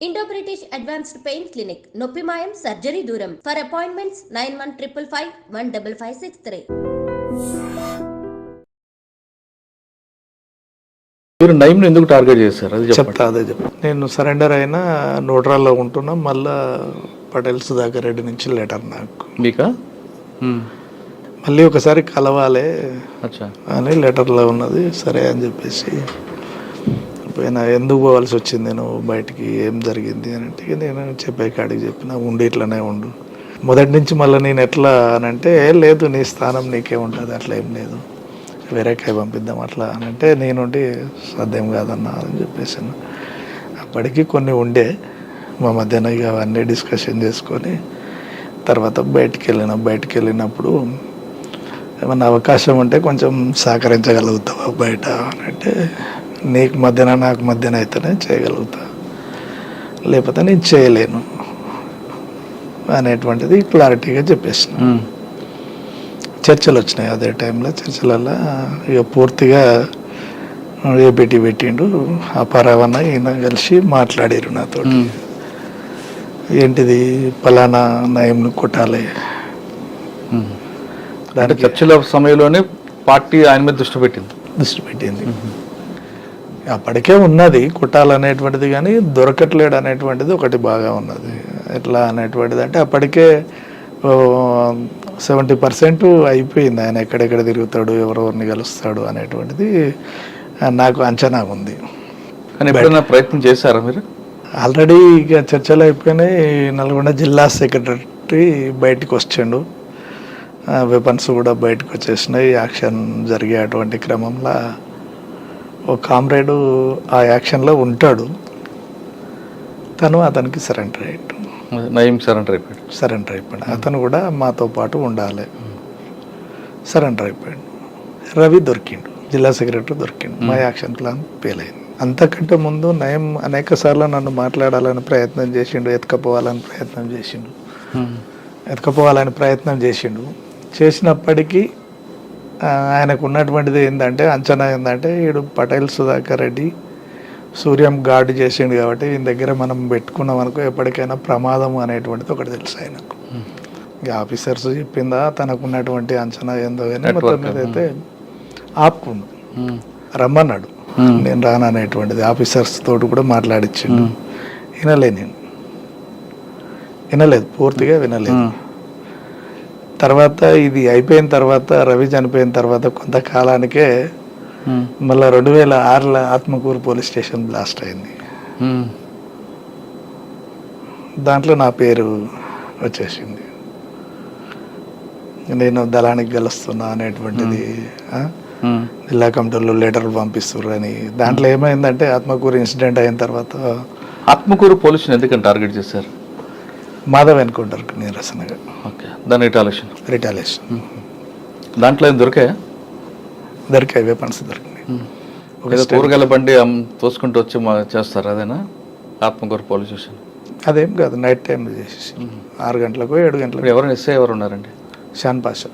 Indo British advanced pain clinic నొప్పి మాయం surgery దూరం ఫర్ అపాయింట్మెంట్స్ 9155515563. మీరు నైమ్ ఎందుకు టార్గెట్ చేశారు అది చెప్తా. అదే చెప్తా. నేను సరెండర్ అయినా నోట్రాల్లో ఉంటున్నా. మళ్ళా పటేల్ సుధాకర్ రెడ్డి నుంచి లెటర్ నాకు మీకా మళ్ళీ ఒకసారి కలవాలి అచ్చా అని లెటర్లో ఉన్నది. సరే అని చెప్పేసి పోయినా. ఎందుకు పోవాల్సి వచ్చింది నేను బయటికి, ఏం జరిగింది అని అంటే నేను చెప్పే కాడికి చెప్పిన, ఉండి ఇట్లనే ఉండు. మొదటి నుంచి మళ్ళీ నేను ఎట్లా అని అంటే, లేదు నీ స్థానం నీకే ఉంటుంది, అట్లా ఏం లేదు, వేరే కాయ పంపిద్దాం అట్లా అని అంటే, నేనుండి సాధ్యం కాదన్నా అని చెప్పేసాను. అప్పటికి కొన్ని ఉండే మా మధ్యన, ఇక అవన్నీ డిస్కషన్ చేసుకొని తర్వాత బయటికి వెళ్ళినప్పుడు ఏమన్నా అవకాశం ఉంటే కొంచెం సహకరించగలుగుతావా బయట అని అంటే, నీకు మధ్యన నాకు మధ్యన అయితేనే చేయగలుగుతా, లేకపోతే నేను చేయలేను అనేటువంటిది క్లారిటీగా చెప్పేసిన. చర్చలు వచ్చినాయి అదే టైంలో. చర్చలలో ఇక పూర్తిగా ఏపీటీ పెట్టిండు, అపారావన్న ఈయన కలిసి మాట్లాడారు నాతో. ఏంటిది పలానా నయంను కొట్టాలి. అంటే చర్చల సమయంలోనే పార్టీ ఆయన మీద దృష్టి పెట్టింది. అప్పటికే ఉన్నది కొట్టాలనేటువంటిది, కానీ దొరకట్లేడు అనేటువంటిది ఒకటి బాగా ఉన్నది. ఎట్లా అనేటువంటిది అంటే అప్పటికే 70% అయిపోయింది. ఆయన ఎక్కడెక్కడ తిరుగుతాడు, ఎవరెవరిని కలుస్తాడు అనేటువంటిది నాకు అంచనా ఉంది. కానీ ఎప్పుడైనా ప్రయత్నం చేశారా మీరు? ఆల్రెడీ ఇక చర్చలు అయిపోయినాయి. నల్గొండ జిల్లా సెక్రటరీ బయటకు వచ్చిండు, వెపన్స్ కూడా బయటకు వచ్చేసినాయి. యాక్షన్ జరిగే అటువంటి క్రమంలో ఒక కామ్రేడు ఆ యాక్షన్లో ఉంటాడు, తను అతనికి సరెండర్ అయ్యాడు. నయీం సరెండర్ అయిపోయాడు. అతను కూడా మాతో పాటు ఉండాలి, సరెండర్ అయిపోయాడు. రవి దొరికిండు, జిల్లా సెక్రటరీ దొరికిండు. మా యాక్షన్ ప్లాన్ ఫెయిల్ అయింది. అంతకంటే ముందు నయం అనేక సార్లు నన్ను మాట్లాడాలని ప్రయత్నం చేసిండు, ఎత్తుకపోవాలని ప్రయత్నం చేసిండు. చేసినప్పటికీ ఆయనకు ఉన్నటువంటిది ఏంటంటే, అంచనా ఏంటంటే, వీడు పటేల్ సుధాకర్ రెడ్డి సూర్యం గార్డు చేసిండు కాబట్టి ఈయన దగ్గర మనం పెట్టుకున్నాం అనుకో ఎప్పటికైనా ప్రమాదం అనేటువంటిది ఒకటి తెలుసు ఆయనకు. ఇక ఆఫీసర్స్ చెప్పిందా తనకు ఉన్నటువంటి అంచనా ఏందో కానీ మొత్తం మీద అయితే ఆపుకుండు, రమ్మన్నాడు. నేను రాననేటువంటిది ఆఫీసర్స్ తోటి కూడా మాట్లాడిచ్చిండు. వినలేదు, పూర్తిగా వినలేదు. తర్వాత ఇది అయిపోయిన తర్వాత, రవి చనిపోయిన తర్వాత కొంతకాలానికే మళ్ళీ 2006లో ఆత్మకూరు పోలీస్ స్టేషన్ బ్లాస్ట్ అయింది. దాంట్లో నా పేరు వచ్చేసింది, నేను దళానికి గెలుస్తున్నా అనేటువంటిది. జిల్లా కమిటీలో లెటర్లు పంపిస్తున్నారు అని. దాంట్లో ఏమైందంటే ఆత్మకూరు ఇన్సిడెంట్ అయిన తర్వాత ఆత్మకూరు పోలీసుని ఎందుకని టార్గెట్ చేశారు? మాధవ్ ఎన్కౌంటర్కి నిరసనగా. ఓకే, దాని రిటాలియేషన్. దాంట్లో ఏం దొరికాయి, వెపన్స్ దొరికినాయి. కూరగాయల బండి తోసుకుంటూ వచ్చి చేస్తారు, అదేనా ఆత్మకూరు పోలీస్ స్టేషన్? అదేం కాదు, నైట్ టైంలో చేసేసి 6 గంటలకు 7 గంటలకు. ఎవరు ఉన్నారండి? షాన్ పాషా.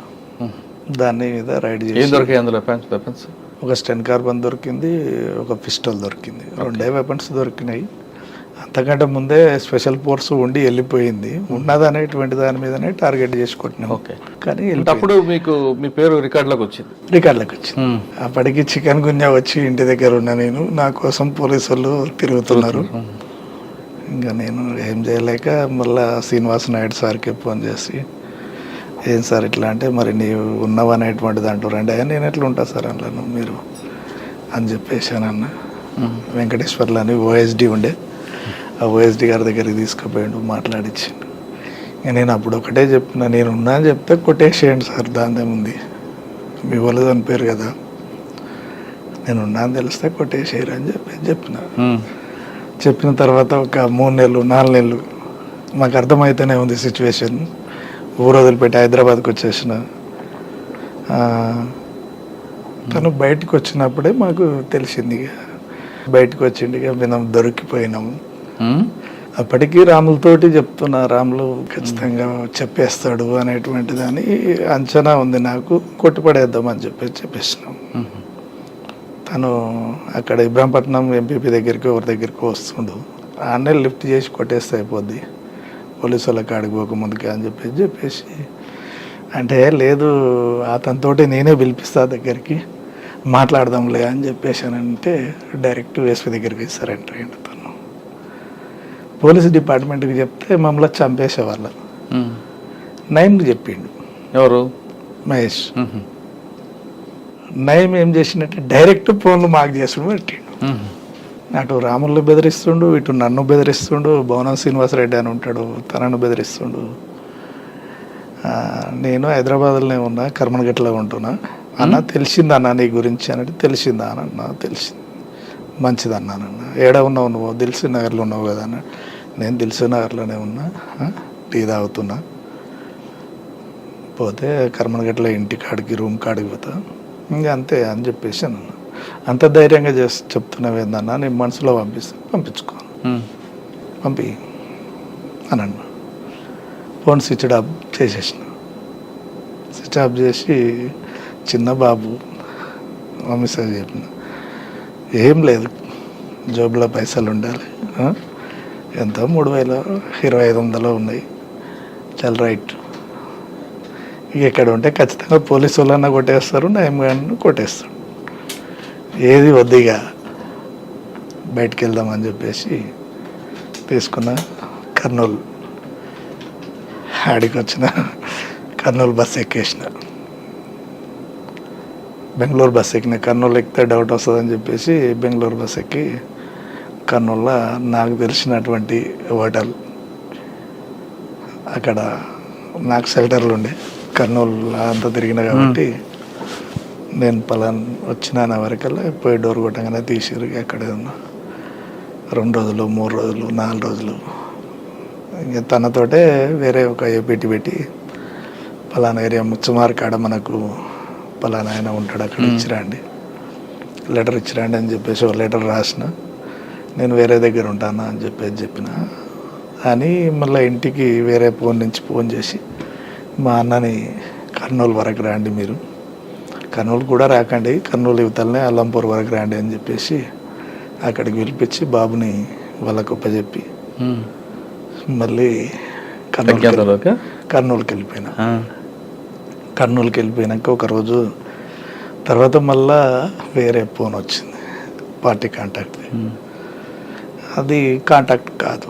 దాని మీద రైడ్ చేసి ఏం దొరికాయి అందులో? వెపన్స్ ఒక స్టెన్ కార్బన్ దొరికింది, ఒక పిస్టల్ దొరికింది, 2 వెపన్స్ దొరికినాయి. అంతకంటే ముందే స్పెషల్ ఫోర్స్ ఉండి వెళ్ళిపోయింది. ఉన్నదనేటువంటి దాని మీదనే టార్గెట్ చేసి కొట్టినాం. ఓకే, కానీ అప్పుడు మీకు మీ పేరు రికార్డులోకి వచ్చింది. అప్పటికి చికెన్ గున్యా వచ్చి ఇంటి దగ్గర ఉన్నా నేను, నా కోసం పోలీసు వాళ్ళు తిరుగుతున్నారు. ఇంకా నేను ఏం చేయలేక మళ్ళా శ్రీనివాస్ నాయుడు సార్కి ఫోన్ చేసి, ఏం సార్ ఇట్లా అంటే, మరి నీవు ఉన్నావనేటువంటిది అంటారండి. నేను ఎట్లా ఉంటా సార్ అందులో మీరు అని చెప్పేసానన్న. వెంకటేశ్వర్లు అని ఓఎస్డి ఉండే, ఆ ఓఎస్డి గారి దగ్గరికి తీసుకుపోయాడు, మాట్లాడించిండు. నేను అప్పుడు ఒకటే చెప్పిన, నేను ఉన్నా అని చెప్తే కొట్టేసేయండి సార్, దాందేముంది, మీ వాళ్ళు చనిపోయారు కదా, నేను ఉన్నా అని తెలిస్తే కొట్టేసేయరు అని చెప్పిన తర్వాత ఒక 3 నెలలు 4 నెలలు మాకు అర్థమైతేనే ఉంది సిచ్యువేషన్. ఊరు వదిలిపెట్టి హైదరాబాద్కి వచ్చేసిన. తను బయటకు వచ్చినప్పుడే మాకు తెలిసింది. బయటకు వచ్చింది, మేము దొరికిపోయినాము. అప్పటికీ రాములతోటి చెప్తున్నా, రాములు ఖచ్చితంగా చెప్పేస్తాడు అనేటువంటి దాని అంచనా ఉంది నాకు, కొట్టుపడేద్దామని చెప్పేసినాం. తను అక్కడ ఇబ్రాహీంపట్నం ఎంపీపీ దగ్గరికి ఎవరి దగ్గరికి వస్తుండు. అన్నే లిఫ్ట్ చేసి కొట్టేస్తే అయిపోద్ది పోలీసు వాళ్ళ కాడికి పోక ముందుకే అని చెప్పేసి అంటే లేదు అతనితోటి నేనే పిలిపిస్తా దగ్గరికి మాట్లాడదాంలే అని చెప్పేసానంటే డైరెక్ట్ ఎస్పీ దగ్గరికి సరెండర్ అయ్యిండు తను. పోలీస్ డిపార్ట్మెంట్కి చెప్తే మమ్మల్ని చంపేసేవాళ్ళ. నయంకి చెప్పిండు ఎవరు? మహేష్. నయం ఏం చేసినట్టే డైరెక్ట్ ఫోన్లు మాకు చేసుడు పెట్టిండు. అటు రాములు బెదిరిస్తుండు, ఇటు నన్ను బెదిరిస్తుండు, భవనం శ్రీనివాసరెడ్డి అని ఉంటాడు తనను బెదిరిస్తుండు. నేను హైదరాబాద్లోనే ఉన్నా, కర్మనగట్లో ఉంటున్నా. అన్న తెలిసిందన్న నీ గురించి అన్నట్టు. తెలిసిందా అన్న? తెలిసింది. మంచిది అన్నానన్న. ఏడ ఉన్నావు నువ్వు? దిల్సు నగర్లో ఉన్నావు కదా అన్న. నేను దిల్సు నగర్లోనే ఉన్నా, టీ తాగుతున్నా. పోతే కర్మనగట్లో ఇంటి కాడికి రూమ్ కాడికి పోతా, ఇంకా అంతే అని చెప్పేసి అన్న. అంత ధైర్యంగా చేసి చెప్తున్నావు ఏందన్నా, నీ మనసులో పంపించుకో, పంపి అని అన్న. ఫోన్ స్విచ్ ఆఫ్ చేసేసిన. స్విచ్ ఆఫ్ చేసి చిన్న బాబు మమ్మీ సార్ చెప్పిన, ఏం లేదు జోబులో పైసలు ఉండాలి, ఎంత 3,000-2,500 ఉన్నాయి, చాలా రైట్. ఇక ఎక్కడ ఉంటే ఖచ్చితంగా పోలీసు వాళ్ళన్నా కొట్టేస్తారు, నయం గారిని కొట్టేస్తాడు. ఏది వద్దిగా బయటికి వెళ్దామని చెప్పేసి తీసుకున్న. కర్నూలు ఆడికి వచ్చిన, కర్నూలు బస్సు ఎక్కేసిన. బెంగళూరు బస్సు ఎక్కిన. కర్నూలు ఎక్కితే డౌట్ వస్తుందని చెప్పేసి బెంగళూరు బస్సు ఎక్కి కర్నూలులో నాకు తెలిసినటువంటి హోటల్, అక్కడ నాకు షెల్టర్లు ఉండే. కర్నూలు అంతా తిరిగిన కాబట్టి నేను వచ్చిన వరకల్లా పోయి డోర్ కొట్టగానే తీసిరు. ఎక్కడే ఉన్నా 2 రోజులు, 3 రోజులు, 4 రోజులు. ఇంకా తనతోటే వేరే ఒక ఏపీటీ పెట్టి పలానా ఏరియా ముచ్చమార్ కాడ మనకు పలానా ఆయన ఉంటాడు, అక్కడ ఇచ్చిరండి, లెటర్ ఇచ్చిరండి అని చెప్పేసి ఒక లెటర్ రాసిన. నేను వేరే దగ్గర ఉంటానా అని చెప్పిన. అని మళ్ళీ ఇంటికి వేరే ఫోన్ నుంచి ఫోన్ చేసి మా అన్నని కర్నూలు వరకు రండి, మీరు కర్నూలు కూడా రాకండి, కర్నూలు యువతలనే అల్లంపూర్ వరకు రండి అని చెప్పేసి అక్కడికి పిలిపించి బాబుని వాళ్ళకు ఒప్పచెప్పి మళ్ళీ కర్నూలుకి వెళ్ళిపోయినా. కర్నూలుకి వెళ్ళిపోయినాక ఒకరోజు తర్వాత మళ్ళా వేరే ఫోన్ వచ్చింది, పార్టీ కాంటాక్ట్. అది కాంటాక్ట్ కాదు.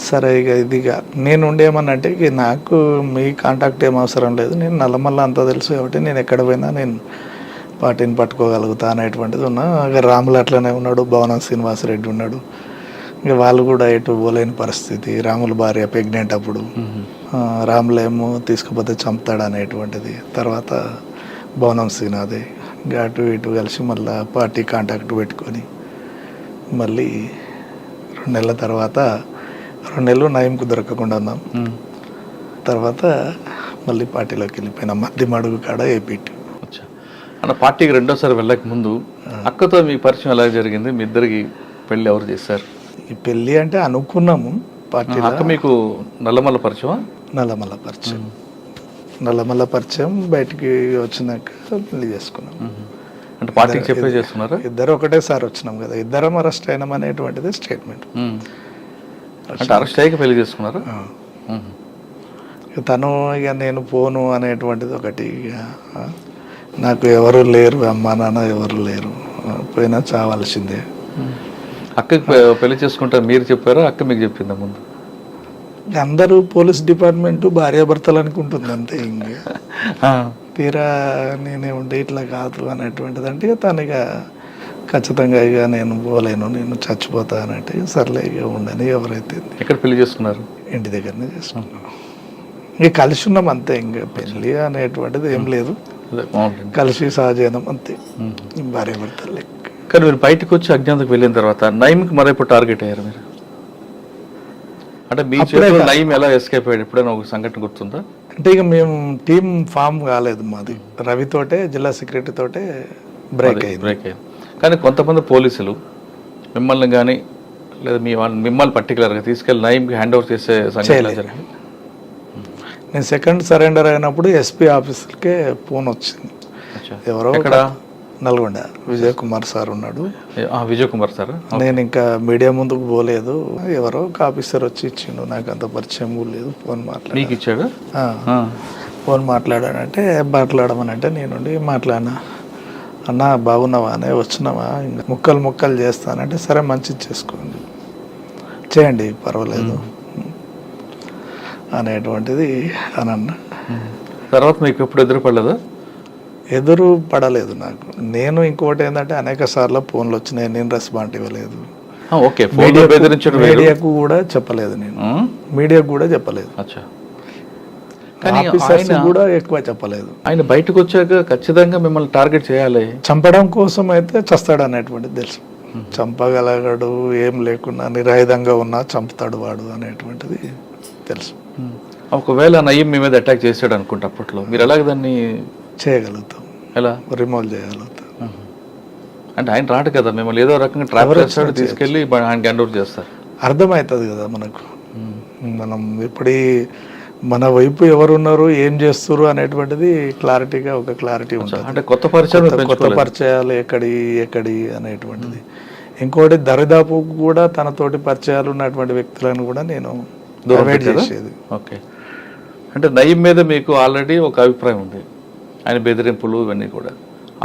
సరే ఇక ఇదిగా నేను ఉండేమన్నంటే ఇక నాకు మీ కాంటాక్ట్ ఏం అవసరం లేదు, నేను నల్లమల్ల అంతా తెలుసు కాబట్టి నేను ఎక్కడ పోయినా నేను పార్టీని పట్టుకోగలుగుతా అనేటువంటిది ఉన్నా. ఇక రాములు అట్లనే ఉన్నాడు, భవనం శ్రీనివాసరెడ్డి ఉన్నాడు. ఇక వాళ్ళు కూడా ఎటు పోలేని పరిస్థితి. రాముల భార్య ప్రెగ్నెంట్ అప్పుడు, రాములేమో తీసుకుపోతే చంపుతాడు అనేటువంటిది. తర్వాత భవనం శ్రీనాథే అటు ఇటు కలిసి మళ్ళీ పార్టీ కాంటాక్ట్ పెట్టుకొని మళ్ళీ 2 నెలల తర్వాత 2 నెలలు నయంకు దొరకకుండా ఉన్నాం. తర్వాత మళ్ళీ పార్టీలోకి వెళ్ళిపోయినా. మధ్య అడుగు కాడ ఏపీటీ. అన్న పార్టీకి 2వ సారి వెళ్ళక ముందు అక్కతో మీ పరిచయం ఎలా జరిగింది? మీ ఇద్దరికి పెళ్ళి ఎవరు చేశారు? ఈ పెళ్ళి అంటే అనుకున్నాము పార్టీలో. అక్క మీకు నల్లమల్ల పరిచయం? నల్లమల్ల పరిచయం. నల్లమల్ల పరిచయం బయటికి వచ్చినాక పెళ్లి చేసుకున్నాం. అంటే పార్టీకి చెప్పే చేస్తున్నారా? ఇద్దరు ఒకటేసారి వచ్చినాం కదా, ఇద్దరం అరెస్ట్ అయినాం అనేటువంటిది స్టేట్మెంట్. అంటే అరెస్ట్ అయ్యాక పెళ్లి చేసుకున్నారా? తను ఇక నేను పోను అనేటువంటిది ఒకటి. ఇక నాకు ఎవరు లేరు, అమ్మా నాన్న ఎవరు లేరు, పోయినా చావాల్సిందే. అక్కకి పెళ్లి చేసుకుంటా మీరు చెప్పారా, అక్క మీకు చెప్పిందా ముందు? అందరూ పోలీస్ డిపార్ట్మెంట్ భార్యాభర్తలు అనుకుంటుంది అంతే. ఇంకా తీరా నేనే ఉండే ఇట్లా కాదు అనేటువంటిది. అంటే తను ఇక ఖచ్చితంగా ఇక నేను పోలేను, నేను చచ్చిపోతా అన్నట్టు సర్లే ఇక ఉండని. ఎవరైతే ఎక్కడ పెళ్లి చేసుకున్నారు? ఇంటి దగ్గరనే చేసుకున్నాం. ఇక కలిసి ఉన్నాం అంతే. ఇంకా పెళ్ళి అనేటువంటిది ఏం లేదు, కలిసి సహజీవనం అంతే, భార్యాభర్తలు లెక్క. కానీ మీరు బయటకు వచ్చి అజ్ఞాతకు వెళ్ళిన తర్వాత నయంకి మరైపు టార్గెట్ అయ్యారు మీరు? అంటే మీ చేతిలో నయం ఎలా ఎస్కేప్ అయ్యాడు? ఎప్పుడైనా ఒక సంఘటన గుర్తుందా? అంటే ఇక మేము టీం ఫామ్ కాలేదు మాది. రవితోటే, జిల్లా సెక్రటరీ తోటే బ్రేక్ అయింది. కానీ కొంతమంది పోలీసులు మిమ్మల్ని కానీ లేదా మిమ్మల్ని పర్టికులర్గా తీసుకెళ్ళి నయంకి హ్యాండ్ ఓవర్ చేసే సంఘటన జరిగింది. నేను సెకండ్ సరెండర్ అయినప్పుడు ఎస్పీ ఆఫీస్కే ఫోన్ వచ్చింది. ఎవరో నల్గొండ విజయ్ కుమార్ సార్ ఉన్నాడు. విజయ్ కుమార్ సార్. నేను ఇంకా మీడియా ముందుకు పోలేదు, ఎవరో ఒక ఆఫీసర్ వచ్చి ఇచ్చిండు, నాకు అంత పరిచయం కూడా లేదు. ఫోన్ మీకు ఇచ్చాడు. ఫోన్ మాట్లాడానంటే మాట్లాడమనంటే నేనుండి మాట్లాడినా, అన్న బాగున్నావా అనే వచ్చినావా, ఇంకా ముక్కలు చేస్తానంటే సరే మంచిది చేసుకోండి చేయండి పర్వాలేదు అనేటువంటిది అని అన్న. తర్వాత మీకు ఎప్పుడు ఎదురుపడలేదు? ఎదురు పడలేదు నాకు. నేను ఇంకోటి ఏంటంటే అనేక సార్లు ఫోన్లు వచ్చినాయి, నేను రెస్పాండ్ ఇవ్వలేదు. మీడియాకు కూడా చెప్పలేదు, నేను మీడియాకు కూడా చెప్పలేదు, ఆఫీసర్స్ కూడా ఎక్కువ చెప్పలేదు. ఆయన బయటకు వచ్చాక ఖచ్చితంగా మిమ్మల్ని టార్గెట్ చేయాలి, చంపడం కోసం అయితే చస్తాడు అనేటువంటిది తెలుసు. చంపగలగడు, ఏం లేకున్నా నిరాయుధంగా ఉన్నా చంపుతాడు వాడు అనేటువంటిది తెలుసు. ఒకవేళ నయీం మీ మీద అటాక్ చేశాడు అనుకుంటా, అప్పట్లో మీరు ఎలాగ దాన్ని చేయగలుగుతాం, ఎలా రిమూవ్ చేయగలుగుతాం? అంటే ఆయన రాడు కదా, మిమ్మల్ని ఏదో రకంగా ట్రాప్ చేస్తాడు, తీసుకెళ్ళి ఆయన హ్యాండ్ ఓవర్ చేస్తారు. అర్థమవుతుంది కదా మనకు, మనం ఇప్పుడు మన వైపు ఎవరున్నారు, ఏం చేస్తారు అనేటువంటిది క్లారిటీగా ఒక క్లారిటీ ఉంటుంది. అంటే కొత్త పరిచయాలు ఎక్కడి అనేటువంటిది. ఇంకోటి దరిదాపు కూడా తనతోటి పరిచయాలు ఉన్నటువంటి వ్యక్తులను కూడా నేను అవాయిడ్ చేసేది. ఓకే, అంటే నయీం మీద మీకు ఆల్రెడీ ఒక అభిప్రాయం ఉంది, ఆయన బెదిరింపులు ఇవన్నీ కూడా.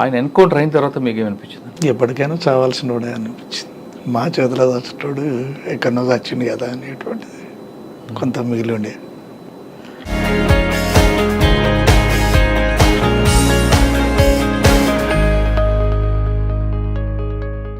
ఆయన ఎన్కౌంటర్ అయిన తర్వాత మీకు ఏమనిపించింది? ఎప్పటికైనా చావాల్సిన వాడే అనిపించింది. మా చేతిలో చచ్చేటోడు ఎక్కడో చచ్చింది కదా అనేటువంటిది కొంత మిగిలి ఉండే.